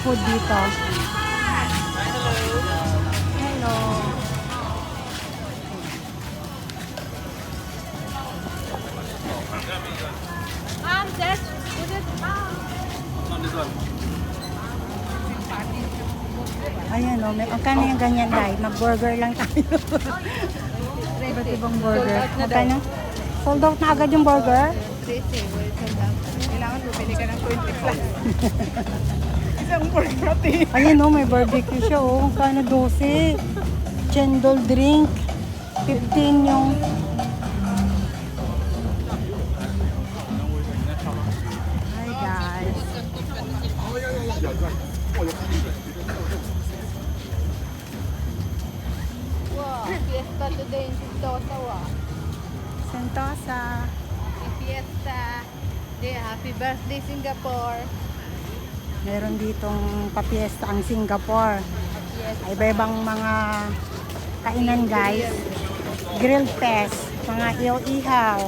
food dito. Hello. Ayan o, magkano yung ganyan guys? Mag-burger lang tayo. Iba't ibang burger. Magkano? Sold out na agad yung burger? Kailangan bumili ka ng 20 plus. Isang burger. Ayan o, may barbecue siya o. Magkano 12? Chendol drink. 15 yung... Hi guys. Wow, fiesta today in Sentosa, wow. Sentosa. Fiesta. Happy birthday Singapore. Meron ditong papiesta ang Singapore. Fiesta. Iba-ibang mga kainan guys. Grilled fest, mga ihaw-ihaw,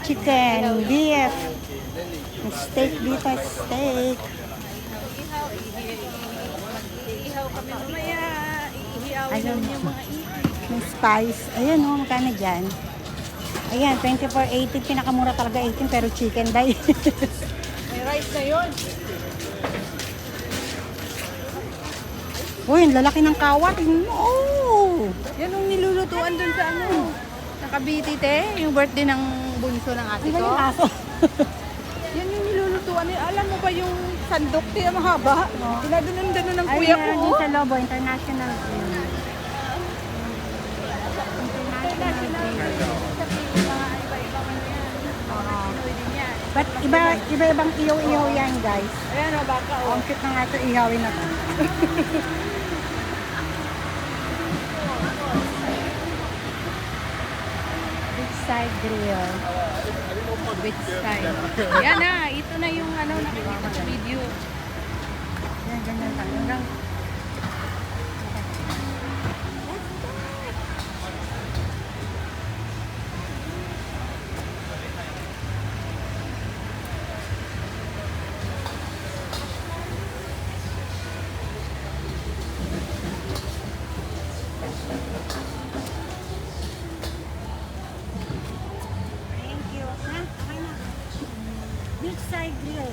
chicken, beef, steak dito, steak. Iihaw kami mamaya. Iihaw Ayun. yung mga May spice. Ayan o, magkano dyan? Ayan, 24.80. Pinakamura talaga 18 pero chicken dahil. May rice na yun. Uy, ang lalaki ng kawat. Oh! Yan ang nilulutuan dun sa ano. Sa Cavite, te. Yung birthday ng bunso ng ate Ang ko. galing aso. Yan yung nilulutuan nila. Alam mo ba yung sandok, te, ang mahaba? Oo. Dinadunan ng Ay, kuya ko. meron din sa Lobo, international. But iba-ibang ihaw-ihaw yan, guys. Ayan o, baka o. Ang cute na nga ito, ihawin na to. Beachside grill. Which style? Yan na, ito na yung ano, nakikita sa video. Yan, ganyan lang. Hanggang thank you. Ha? Okay na. Beachside grill.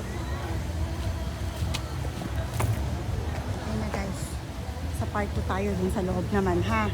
Ayan na guys. Sa part 2 tayo dun sa loob naman ha.